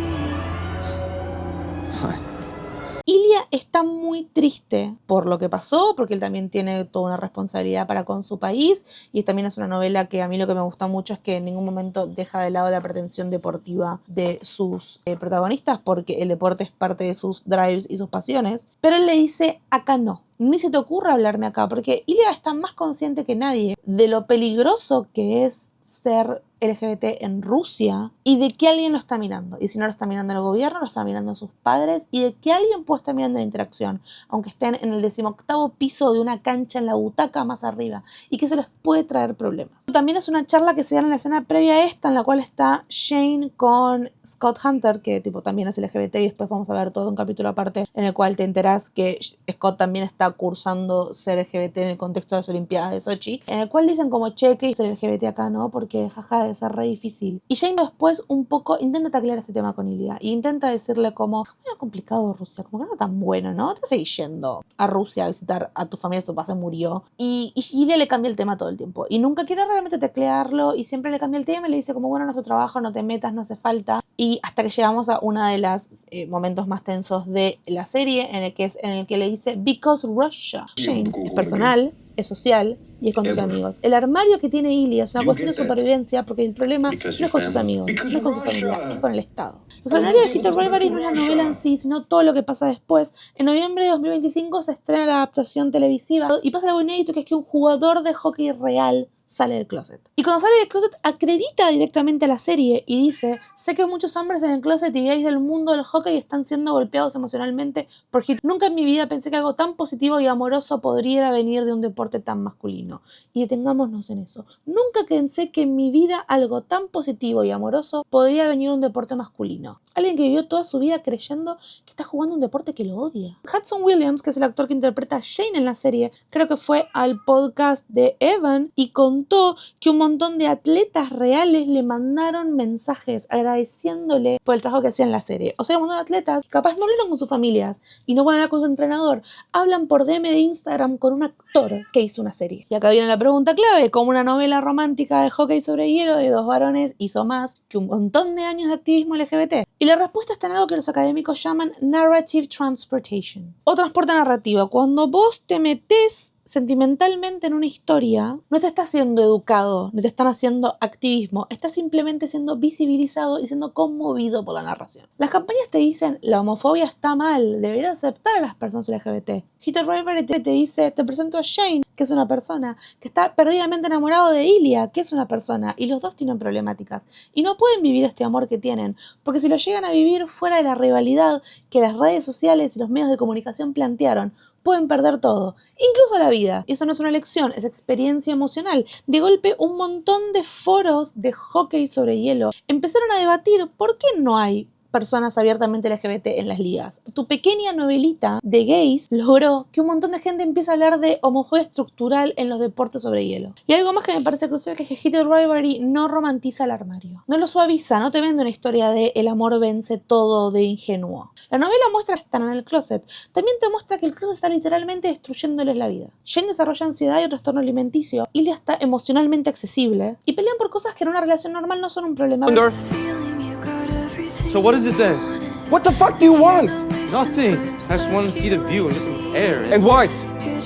Ilya está muy triste por lo que pasó, porque él también tiene toda una responsabilidad para con su país y también es una novela que a mí lo que me gusta mucho es que en ningún momento deja de lado la pretensión deportiva de sus protagonistas, porque el deporte es parte de sus drives y sus pasiones, pero él le dice, acá no. Ni se te ocurra hablarme acá, porque Ilya está más consciente que nadie de lo peligroso que es ser LGBT en Rusia y de que alguien lo está mirando. Y si no lo está mirando el gobierno, lo está mirando sus padres y de que alguien puede estar mirando la interacción, aunque estén en el 18º piso de una cancha en la butaca más arriba y que eso les puede traer problemas. También es una charla que se da en la escena previa a esta, en la cual está Shane con Scott Hunter, que tipo también es LGBT y después vamos a ver todo un capítulo aparte en el cual te enterás que Scott también está cursando ser LGBT en el contexto de las Olimpiadas de Sochi, en el cual dicen como che, que es LGBT acá, ¿no? Porque jaja, debe ser re difícil. Y Jane después un poco intenta taclear este tema con Ilia y intenta decirle como, es muy complicado Rusia, como que no es tan bueno, ¿no? Te seguís yendo a Rusia a visitar a tu familia, tu papá se murió. Y Ilia le cambia el tema todo el tiempo y nunca quiere realmente taclearlo y siempre le cambia el tema y le dice como, bueno, no es tu trabajo, no te metas, no hace falta. Y hasta que llegamos a uno de los momentos más tensos de la serie en el que le dice, because Russia. Jane es personal, es social y es con tus amigos. El armario que tiene Ilia es una cuestión de supervivencia porque el problema no es con sus amigos, no es con su familia, es con el Estado. Lo extraordinario de Heated Rivalry no es la novela en sí, sino todo lo que pasa después. En noviembre de 2025 se estrena la adaptación televisiva y pasa algo inédito, que es que un jugador de hockey real sale del closet. Y cuando sale del closet acredita directamente a la serie y dice, sé que muchos hombres en el closet y gays del mundo del hockey están siendo golpeados emocionalmente por Heated. Nunca en mi vida pensé que algo tan positivo y amoroso podría venir de un deporte tan masculino. Y detengámonos en eso. Nunca pensé que en mi vida algo tan positivo y amoroso podría venir de un deporte masculino. Alguien que vivió toda su vida creyendo que está jugando un deporte que lo odia. Hudson Williams, que es el actor que interpreta a Shane en la serie, creo que fue al podcast de Evan y contó que un montón de atletas reales le mandaron mensajes agradeciéndole por el trabajo que hacía en la serie. O sea, un montón de atletas capaz no hablan con sus familias y no van a hablar con su entrenador, hablan por DM de Instagram con un actor que hizo una serie. Y acá viene la pregunta clave, ¿cómo una novela romántica de hockey sobre hielo de dos varones hizo más que un montón de años de activismo LGBT? Y la respuesta está en algo que los académicos llaman narrative transportation o transporte narrativo. Cuando vos te metés sentimentalmente en una historia, no te estás siendo educado, no te están haciendo activismo, estás simplemente siendo visibilizado y siendo conmovido por la narración. Las campañas te dicen, la homofobia está mal, deberías aceptar a las personas LGBT. Heated Rivalry te dice, te presento a Shane, que es una persona, que está perdidamente enamorado de Ilia, que es una persona, y los dos tienen problemáticas, y no pueden vivir este amor que tienen, porque si lo llegan a vivir fuera de la rivalidad que las redes sociales y los medios de comunicación plantearon, pueden perder todo, incluso la vida. Y eso no es una elección, es experiencia emocional. De golpe, un montón de foros de hockey sobre hielo empezaron a debatir por qué no hay personas abiertamente LGBT en las ligas. Tu pequeña novelita de gays logró que un montón de gente empiece a hablar de homofobia estructural en los deportes sobre hielo. Y algo más que me parece crucial, que es que Heated Rivalry no romantiza el armario. No lo suaviza, no te vende una historia de el amor vence todo de ingenuo. La novela muestra que están en el closet. También te muestra que el closet está literalmente destruyéndoles la vida. Jane desarrolla ansiedad y un trastorno alimenticio. Ilia está emocionalmente accesible. Y pelean por cosas que en una relación normal no son un problema. So what is it then? What the fuck do you want? Nothing. I just want to see the view and get some air. And what?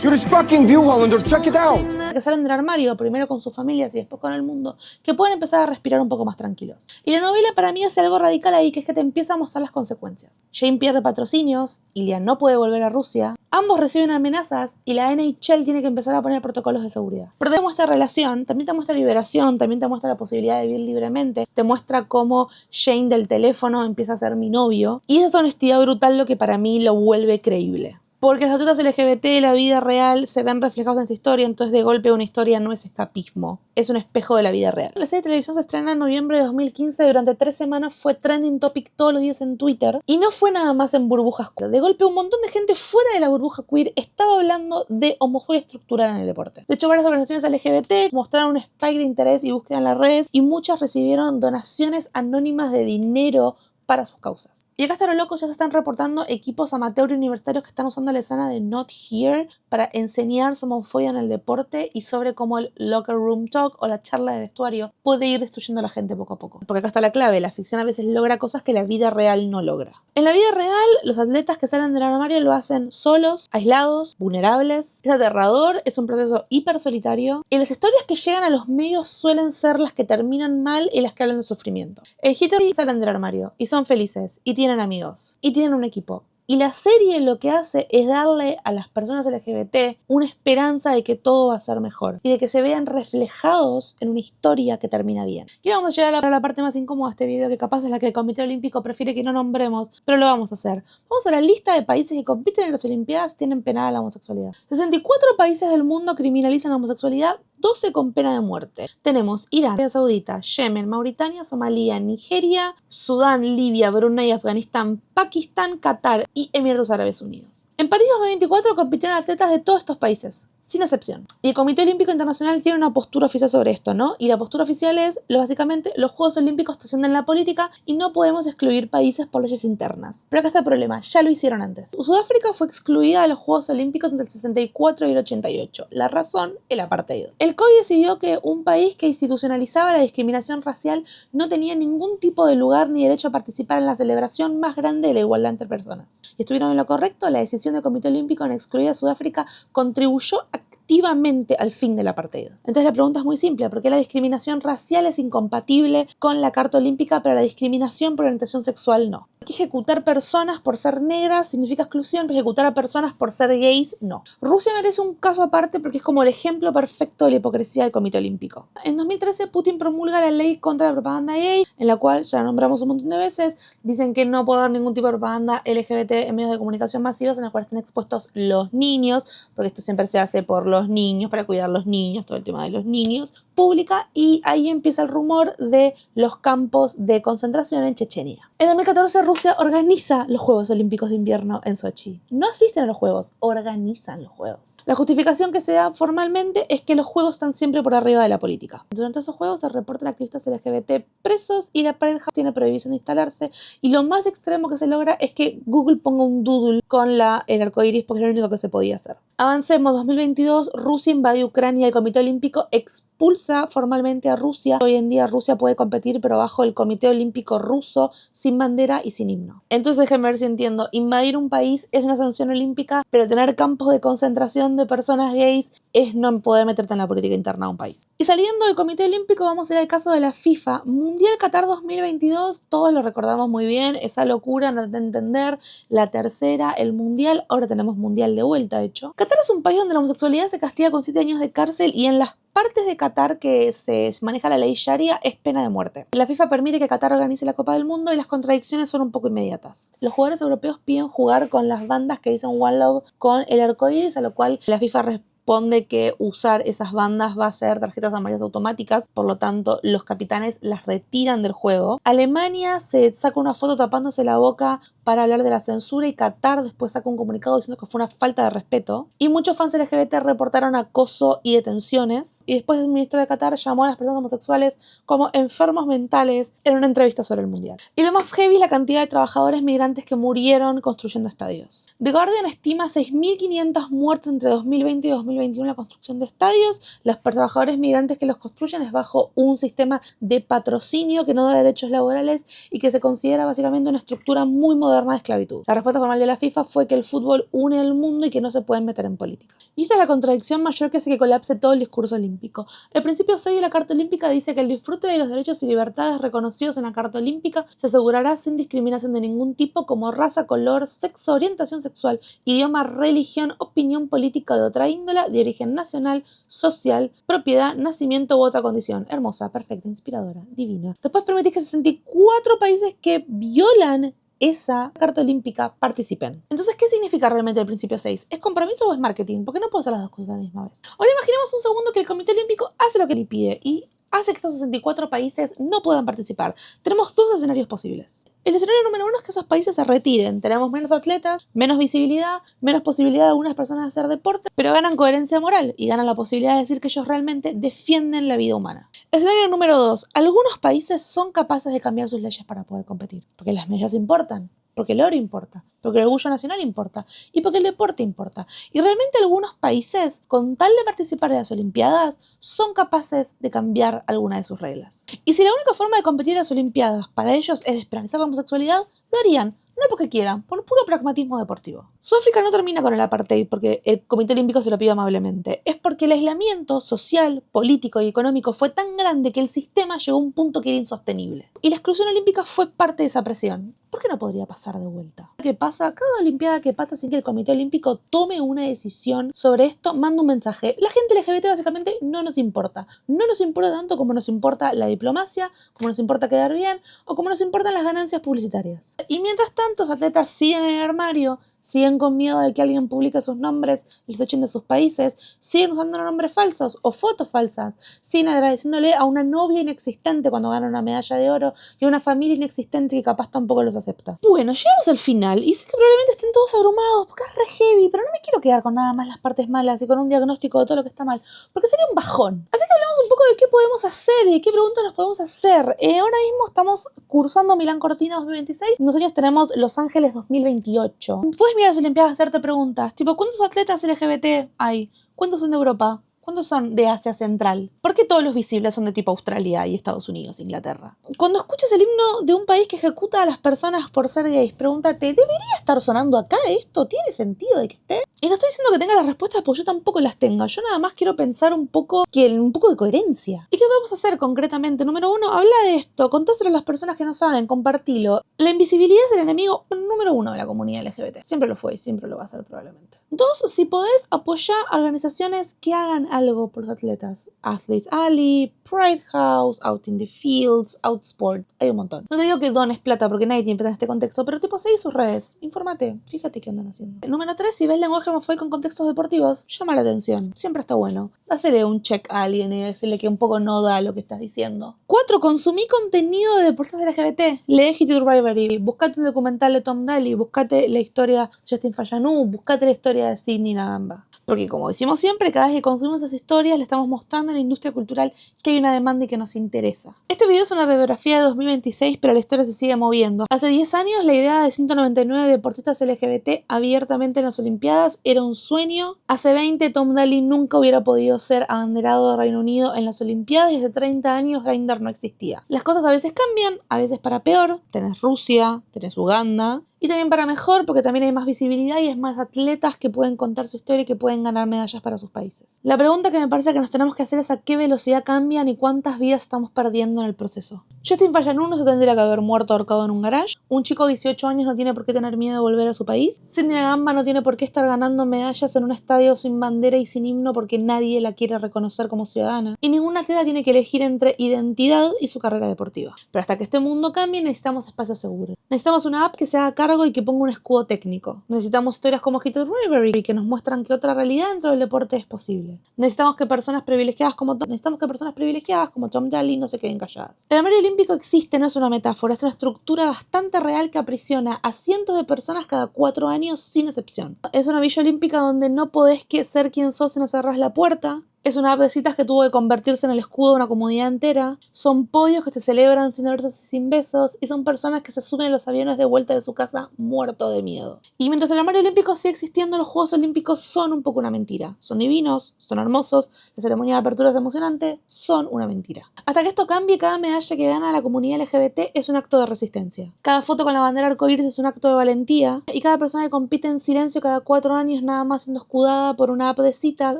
You're this fucking view, Hollander. Check it out. Que salen del armario, primero con sus familias y después con el mundo, que pueden empezar a respirar un poco más tranquilos. Y la novela para mí hace algo radical ahí, que es que te empieza a mostrar las consecuencias. Jane pierde patrocinios, Ilia no puede volver a Rusia, ambos reciben amenazas y la NHL tiene que empezar a poner protocolos de seguridad. Pero te muestra relación, también te muestra liberación, también te muestra la posibilidad de vivir libremente, te muestra cómo Jane del teléfono empieza a ser mi novio, y es esta honestidad brutal lo que para mí lo vuelve creíble. Porque las atletas LGBT, la vida real, se ven reflejados en esta historia, entonces de golpe una historia no es escapismo, es un espejo de la vida real. La serie de televisión se estrena en noviembre de 2015, durante 3 semanas fue trending topic todos los días en Twitter, y no fue nada más en burbujas queer. De golpe un montón de gente fuera de la burbuja queer estaba hablando de homofobia estructural en el deporte. De hecho, varias organizaciones LGBT mostraron un spike de interés y búsqueda en las redes, y muchas recibieron donaciones anónimas de dinero para sus causas. Y acá está lo loco, ya se están reportando equipos amateur universitarios que están usando la escena de Not Here para enseñar su homofobia en el deporte y sobre cómo el locker room talk o la charla de vestuario puede ir destruyendo a la gente poco a poco. Porque acá está la clave, la ficción a veces logra cosas que la vida real no logra. En la vida real, los atletas que salen del armario lo hacen solos, aislados, vulnerables. Es aterrador, es un proceso hiper solitario. Y las historias que llegan a los medios suelen ser las que terminan mal y las que hablan de sufrimiento. El Heated salen del armario y son felices y tienen amigos y tienen un equipo. Y la serie lo que hace es darle a las personas LGBT una esperanza de que todo va a ser mejor y de que se vean reflejados en una historia que termina bien. Y ahora vamos a llegar a la parte más incómoda de este video, que capaz es la que el Comité Olímpico prefiere que no nombremos, pero lo vamos a hacer. Vamos a la lista de países que compiten en las Olimpiadas y tienen penada la homosexualidad. 64 países del mundo criminalizan la homosexualidad, 12 con pena de muerte. Tenemos Irán, Arabia Saudita, Yemen, Mauritania, Somalia, Nigeria, Sudán, Libia, Brunei, Afganistán, Pakistán, Qatar y Emiratos Árabes Unidos. En París 2024 compitieron atletas de todos estos países. sin excepción. Y el Comité Olímpico Internacional tiene una postura oficial sobre esto, ¿no? Y la postura oficial es, básicamente, los Juegos Olímpicos trascienden la política y no podemos excluir países por leyes internas. Pero acá está el problema, ya lo hicieron antes. Sudáfrica fue excluida de los Juegos Olímpicos entre el 64 y el 88. La razón, el apartheid. El COI decidió que un país que institucionalizaba la discriminación racial no tenía ningún tipo de lugar ni derecho a participar en la celebración más grande de la igualdad entre personas. Y estuvieron en lo correcto, la decisión del Comité Olímpico en excluir a Sudáfrica contribuyó activamente al fin del apartheid. Entonces la pregunta es muy simple, ¿por qué la discriminación racial es incompatible con la Carta Olímpica, pero la discriminación por orientación sexual no? Que ejecutar personas por ser negras significa exclusión, pero ejecutar a personas por ser gays no. Rusia merece un caso aparte porque es como el ejemplo perfecto de la hipocresía del Comité Olímpico. En 2013 Putin promulga la ley contra la propaganda gay, en la cual ya la nombramos un montón de veces, dicen que no puede haber ningún tipo de propaganda LGBT en medios de comunicación masivos en la cual estén expuestos los niños, porque esto siempre se hace por los niños, para cuidar los niños, todo el tema de los niños, pública, y ahí empieza el rumor de los campos de concentración en Chechenia. En 2014 Rusia organiza los Juegos Olímpicos de Invierno en Sochi. No asisten a los Juegos, organizan los Juegos. La justificación que se da formalmente es que los Juegos están siempre por arriba de la política. Durante esos Juegos se reportan activistas LGBT presos y la pared tiene prohibición de instalarse, y lo más extremo que se logra es que Google ponga un doodle con el arco iris porque es lo único que se podía hacer. Avancemos, 2022, Rusia invade Ucrania y el Comité Olímpico expulsa formalmente a Rusia. Hoy en día Rusia puede competir pero bajo el Comité Olímpico ruso, sin bandera y sin himno. Entonces déjenme ver si entiendo, invadir un país es una sanción olímpica, pero tener campos de concentración de personas gays es no poder meterte en la política interna de un país. Y saliendo del Comité Olímpico vamos a ir al caso de la FIFA. Mundial Qatar 2022, todos lo recordamos muy bien, esa locura, no de entender, la tercera, el Mundial, ahora tenemos Mundial de vuelta de hecho. Qatar es un país donde la homosexualidad se castiga con 7 años de cárcel y en las partes de Qatar que se maneja la ley Sharia es pena de muerte. La FIFA permite que Qatar organice la Copa del Mundo y las contradicciones son un poco inmediatas. Los jugadores europeos piden jugar con las bandas que dicen One Love con el arco iris, a lo cual la FIFA responde que usar esas bandas va a ser tarjetas amarillas automáticas, por lo tanto los capitanes las retiran del juego. Alemania se saca una foto tapándose la boca para hablar de la censura y Qatar después saca un comunicado diciendo que fue una falta de respeto. Y muchos fans LGBT reportaron acoso y detenciones. Y después el ministro de Qatar llamó a las personas homosexuales como enfermos mentales en una entrevista sobre el Mundial. Y lo más heavy es la cantidad de trabajadores migrantes que murieron construyendo estadios. The Guardian estima 6.500 muertes entre 2020 y 2021 en la construcción de estadios. Los trabajadores migrantes que los construyen es bajo un sistema de patrocinio que no da derechos laborales y que se considera básicamente una estructura muy moderna de esclavitud. La respuesta formal de la FIFA fue que el fútbol une al mundo y que no se pueden meter en política. Y esta es la contradicción mayor que hace que colapse todo el discurso olímpico. El principio 6 de la Carta Olímpica dice que el disfrute de los derechos y libertades reconocidos en la Carta Olímpica se asegurará sin discriminación de ningún tipo como raza, color, sexo, orientación sexual, idioma, religión, opinión política de otra índole, de origen nacional, social, propiedad, nacimiento u otra condición. Hermosa, perfecta, inspiradora, divina. Después permitís que 64 países que violan esa Carta Olímpica participen. Entonces, ¿qué significa realmente el principio 6? ¿Es compromiso o es marketing? Porque no puedo hacer las dos cosas a la misma vez. Ahora imaginemos un segundo que el Comité Olímpico hace lo que le pide y hace que estos 64 países no puedan participar. Tenemos dos escenarios posibles. El escenario número 1 es que esos países se retiren. Tenemos menos atletas, menos visibilidad, menos posibilidad de algunas personas de hacer deporte, pero ganan coherencia moral y ganan la posibilidad de decir que ellos realmente defienden la vida humana. Escenario número 2. Algunos países son capaces de cambiar sus leyes para poder competir, porque las medidas importan, porque el oro importa, porque el orgullo nacional importa y porque el deporte importa. Y realmente algunos países, con tal de participar en las Olimpiadas, son capaces de cambiar alguna de sus reglas. Y si la única forma de competir en las Olimpiadas para ellos es despenalizar la homosexualidad, lo harían. No porque quieran, por puro pragmatismo deportivo. Sudáfrica no termina con el apartheid porque el Comité Olímpico se lo pide amablemente. Es porque el aislamiento social, político y económico fue tan grande que el sistema llegó a un punto que era insostenible. Y la exclusión olímpica fue parte de esa presión. ¿Por qué no podría pasar de vuelta? ¿Qué pasa? Cada Olimpiada que pasa sin que el Comité Olímpico tome una decisión sobre esto, manda un mensaje. La gente LGBT básicamente no nos importa. No nos importa tanto como nos importa la diplomacia, como nos importa quedar bien o como nos importan las ganancias publicitarias. Y mientras tanto, los atletas siguen en el armario, siguen con miedo de que alguien publique sus nombres y los echen de sus países, siguen usando nombres falsos o fotos falsas, siguen agradeciéndole a una novia inexistente cuando gana una medalla de oro dinero y a una familia inexistente que capaz tampoco los acepta. Bueno, llegamos al final y sé que probablemente estén todos abrumados porque es re heavy, pero no me quiero quedar con nada más las partes malas y con un diagnóstico de todo lo que está mal, porque sería un bajón. Así que hablamos un poco de qué podemos hacer y de qué preguntas nos podemos hacer. Ahora mismo estamos cursando Milán Cortina 2026, nosotros tenemos Los Ángeles 2028. Puedes mirar las Olimpiadas y hacerte preguntas, tipo, ¿cuántos atletas LGBT hay? ¿Cuántos son de Europa? ¿Cuántos son de Asia Central? ¿Por qué todos los visibles son de tipo Australia y Estados Unidos, Inglaterra? Cuando escuches el himno de un país que ejecuta a las personas por ser gays, pregúntate, ¿debería estar sonando acá esto? ¿Tiene sentido de que esté? Y no estoy diciendo que tenga las respuestas porque yo tampoco las tenga. Yo nada más quiero pensar un poco de coherencia. ¿Y qué vamos a hacer concretamente? Número 1, habla de esto, contáselo a las personas que no saben, compartilo. La invisibilidad es el enemigo número 1 de la comunidad LGBT. Siempre lo fue y siempre lo va a ser probablemente. 2, si podés, apoyar a organizaciones que hagan algo por los atletas. Athlete Alley, Pride House, Out in the Fields, Outsport. Hay un montón. No te digo que dones plata porque nadie tiene plata en este contexto, pero tipo, seguí sus redes. Infórmate. Fíjate qué andan haciendo. Número 3, si ves lenguaje homofóbico en contextos deportivos, llama la atención. Siempre está bueno. Hacele un check a alguien y decirle que un poco no da lo que estás diciendo. 4, consumí contenido de deportistas LGBT. Lee Hit It Rivalry. Buscate un documental de Tom Daly. Buscate la historia de Justin Fayanu. Buscate la historia de Sydney Nagamba. Porque como decimos siempre, cada vez que consumimos esas historias le estamos mostrando a la industria cultural que hay una demanda y que nos interesa. Este video es una radiografía de 2026, pero la historia se sigue moviendo. Hace 10 años la idea de 199 deportistas LGBT abiertamente en las Olimpiadas era un sueño. Hace 20 Tom Daly nunca hubiera podido ser abanderado de Reino Unido en las Olimpiadas y hace 30 años Grindr no existía. Las cosas a veces cambian, a veces para peor. Tenés Rusia, tenés Uganda. Y también para mejor, porque también hay más visibilidad y es más atletas que pueden contar su historia y que pueden ganar medallas para sus países. La pregunta que me parece que nos tenemos que hacer es a qué velocidad cambian y cuántas vidas estamos perdiendo en el proceso. Justin Fayanu no se tendría que haber muerto ahorcado en un garage. Un chico de 18 años no tiene por qué tener miedo de volver a su país. Sydney Nagamba no tiene por qué estar ganando medallas en un estadio sin bandera y sin himno porque nadie la quiere reconocer como ciudadana. Y ningún atleta tiene que elegir entre identidad y su carrera deportiva. Pero hasta que este mundo cambie necesitamos espacios seguros. Necesitamos una app que se haga cargo y que ponga un escudo técnico. Necesitamos historias como Hit It Rivalry que nos muestran que otra realidad dentro del deporte es posible. Necesitamos que personas privilegiadas como Tom Daly no se queden calladas. El armario olímpico existe, no es una metáfora, es una estructura bastante real que aprisiona a cientos de personas cada 4 años sin excepción. Es una villa olímpica donde no podés ser quien sos si no cerrás la puerta. Es una app de citas que tuvo que convertirse en el escudo de una comunidad entera. Son podios que se celebran sin abrazos y sin besos. Y son personas que se suben a los aviones de vuelta de su casa muerto de miedo. Y mientras el armario olímpico sigue existiendo, los Juegos Olímpicos son un poco una mentira. Son divinos, son hermosos, la ceremonia de apertura es emocionante, son una mentira. Hasta que esto cambie, cada medalla que gana la comunidad LGBT es un acto de resistencia. Cada foto con la bandera arcoíris es un acto de valentía. Y cada persona que compite en silencio cada 4 años nada más siendo escudada por una app de citas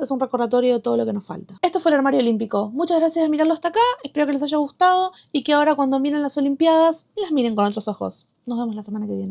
es un recordatorio de todo lo que nos falta. Esto fue el armario olímpico. Muchas gracias por mirarlo hasta acá. Espero que les haya gustado y que ahora cuando miren las Olimpiadas las miren con otros ojos. Nos vemos la semana que viene.